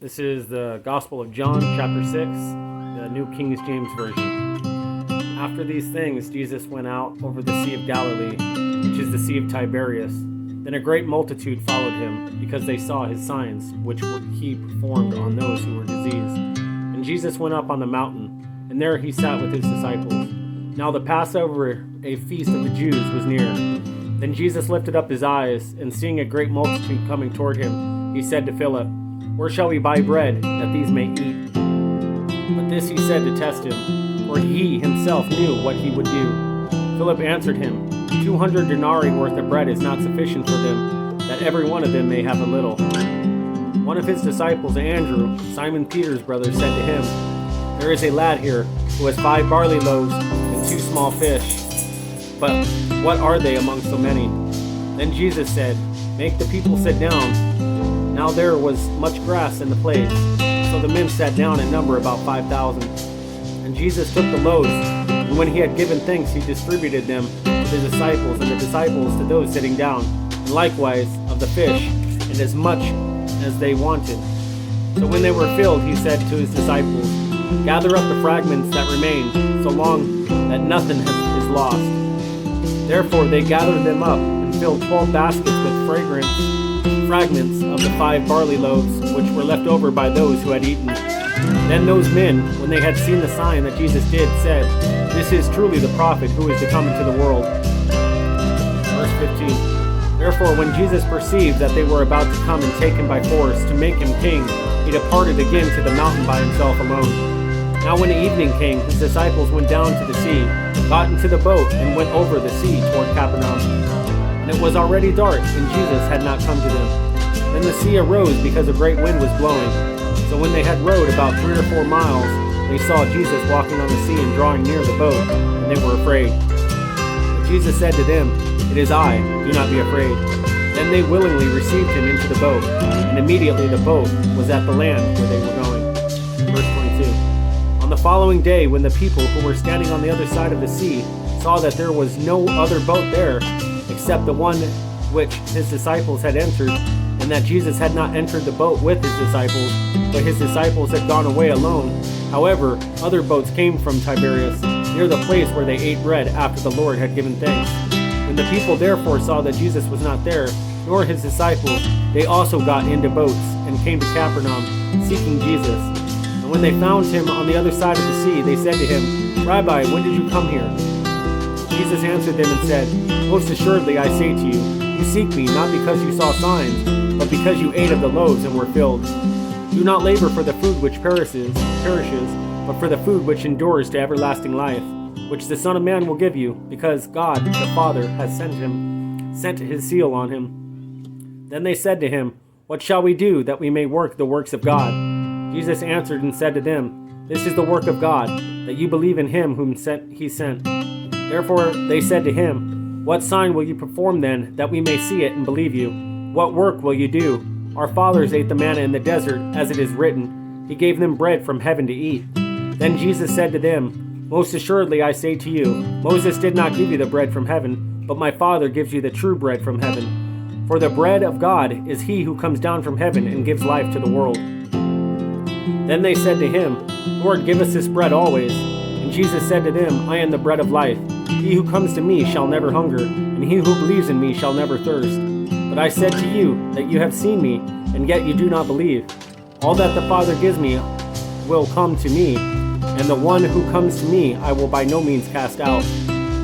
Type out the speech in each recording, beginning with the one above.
This is the Gospel of John, chapter 6, the New King James Version. After these things, Jesus went out over the Sea of Galilee, which is the Sea of Tiberias. Then a great multitude followed him, because they saw his signs, which he performed on those who were diseased. And Jesus went up on the mountain, and there he sat with his disciples. Now the Passover, a feast of the Jews, was near. Then Jesus lifted up his eyes, and seeing a great multitude coming toward him, he said to Philip, "Where shall we buy bread, that these may eat?" But this he said to test him, for he himself knew what he would do. Philip answered him, 200 denarii worth of bread is not sufficient for them, that every one of them may have a little. One of his disciples, Andrew, Simon Peter's brother, said to him, "There is a lad here who has 5 barley loaves and 2 small fish. But what are they among so many?" Then Jesus said, "Make the people sit down." Now there was much grass in the place, so the men sat down in number about 5,000. And Jesus took the loaves, and when he had given thanks, he distributed them to the disciples, and the disciples to those sitting down, and likewise of the fish, and as much as they wanted. So when they were filled, he said to his disciples, "Gather up the fragments that remain, so long that nothing is lost." Therefore they gathered them up, and filled 12 baskets with fragments of the 5 barley loaves, which were left over by those who had eaten. Then those men, when they had seen the sign that Jesus did, said, "This is truly the prophet who is to come into the world." Verse 15. Therefore when Jesus perceived that they were about to come and take him by force to make him king, he departed again to the mountain by himself alone. Now when evening came, his disciples went down to the sea, got into the boat, and went over the sea toward Capernaum. And it was already dark, and Jesus had not come to them. Then the sea arose because a great wind was blowing. So when they had rowed about 3 or 4 miles, they saw Jesus walking on the sea and drawing near the boat, and they were afraid. But Jesus said to them, "It is I, do not be afraid." Then they willingly received him into the boat, and immediately the boat was at the land where they were going. Verse 22. On the following day, when the people who were standing on the other side of the sea saw that there was no other boat there, except the one which his disciples had entered, and that Jesus had not entered the boat with his disciples, but his disciples had gone away alone. However, other boats came from Tiberias, near the place where they ate bread after the Lord had given thanks. When the people therefore saw that Jesus was not there, nor his disciples, they also got into boats, and came to Capernaum, seeking Jesus. And when they found him on the other side of the sea, they said to him, "Rabbi, when did you come here?" Jesus answered them and said, "Most assuredly I say to you, you seek me not because you saw signs, but because you ate of the loaves and were filled. Do not labor for the food which perishes, but for the food which endures to everlasting life, which the Son of Man will give you, because God the Father has sent his seal on him." Then they said to him, "What shall we do that we may work the works of God?" Jesus answered and said to them, "This is the work of God, that you believe in him whom he sent." Therefore they said to him, "What sign will you perform then, that we may see it and believe you? What work will you do? Our fathers ate the manna in the desert, as it is written, he gave them bread from heaven to eat." Then Jesus said to them, "Most assuredly I say to you, Moses did not give you the bread from heaven, but my Father gives you the true bread from heaven. For the bread of God is he who comes down from heaven and gives life to the world." Then they said to him, "Lord, give us this bread always." And Jesus said to them, "I am the bread of life. He who comes to me shall never hunger, and he who believes in me shall never thirst. But I said to you that you have seen me, and yet you do not believe. All that the Father gives me will come to me, and the one who comes to me I will by no means cast out.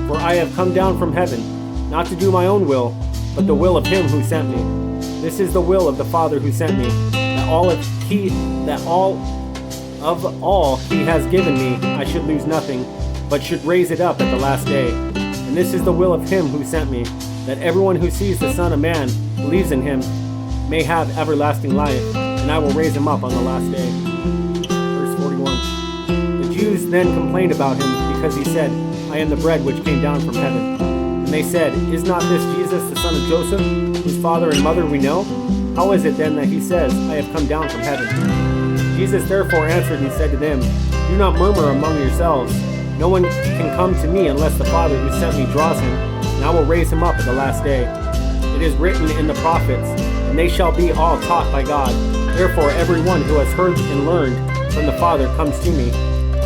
For I have come down from heaven, not to do my own will, but the will of him who sent me. This is the will of the Father who sent me, that all he has given me I should lose nothing, but should raise it up at the last day. And this is the will of him who sent me, that everyone who sees the Son of Man, believes in him, may have everlasting life, and I will raise him up on the last day." Verse 41. The Jews then complained about him, because he said, "I am the bread which came down from heaven." And they said, "Is not this Jesus the son of Joseph, whose father and mother we know? How is it then that he says, 'I have come down from heaven'?" Jesus therefore answered and said to them, "Do not murmur among yourselves. No one can come to me unless the Father who sent me draws him, and I will raise him up at the last day. It is written in the prophets, and they shall be all taught by God. Therefore everyone who has heard and learned from the Father comes to me.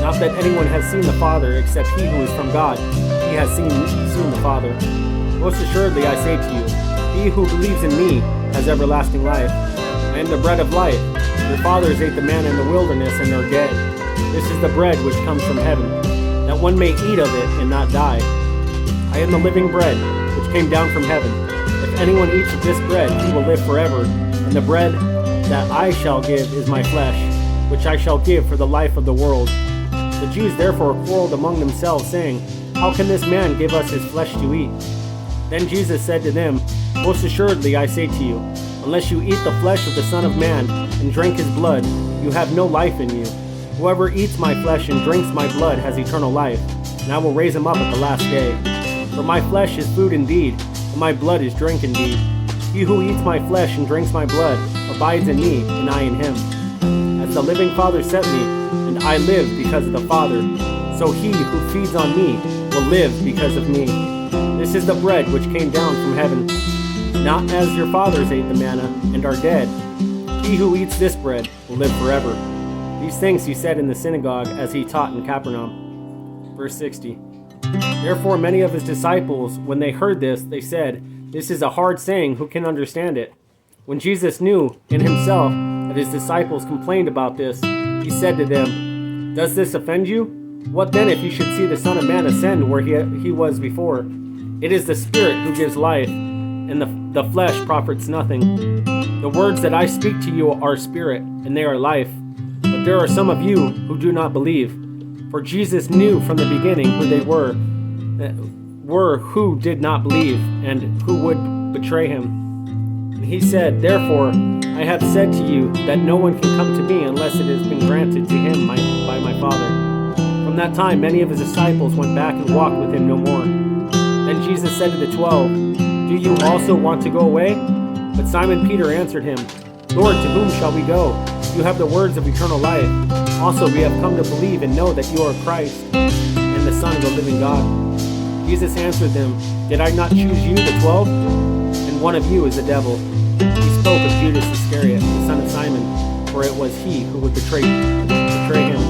Not that anyone has seen the Father except he who is from God. He has seen the Father. Most assuredly I say to you, he who believes in me has everlasting life. I am the bread of life. Your fathers ate the manna in the wilderness and are dead. This is the bread which comes from heaven, that one may eat of it and not die. I am the living bread which came down from heaven. If anyone eats of this bread, he will live forever. And the bread that I shall give is my flesh, which I shall give for the life of the world. The Jews therefore quarreled among themselves, saying, How can this man give us his flesh to eat? Then Jesus said to them, Most assuredly I say to you, unless you eat the flesh of the Son of Man and drink his blood, you have no life in you. Whoever eats my flesh and drinks my blood has eternal life, and I will raise him up at the last day. For my flesh is food indeed, and my blood is drink indeed. He who eats my flesh and drinks my blood abides in me, and I in him. As the living Father sent me, and I live because of the Father, so he who feeds on me will live because of me. This is the bread which came down from heaven, not as your fathers ate the manna and are dead. He who eats this bread will live forever. These things he said in the synagogue as he taught in Capernaum. Verse 60. Therefore many of his disciples, when they heard this, they said, This is a hard saying, who can understand it? When Jesus knew in himself that his disciples complained about this, he said to them, Does this offend you? What then if you should see the Son of Man ascend where he was before? It is the Spirit who gives life, and the flesh profits nothing. The words that I speak to you are spirit, and they are life. But there are some of you who do not believe. For Jesus knew from the beginning who they were who did not believe, and who would betray him. And he said, Therefore, I have said to you that no one can come to me unless it has been granted to him by my Father. From that time, many of his disciples went back and walked with him no more. Then Jesus said to the 12, Do you also want to go away? But Simon Peter answered him, Lord, to whom shall we go? You have the words of eternal life. Also, we have come to believe and know that you are Christ, and the Son of the living God. Jesus answered them, Did I not choose you, the 12? And one of you is the devil. He spoke of Judas Iscariot, the son of Simon, for it was he who would betray him.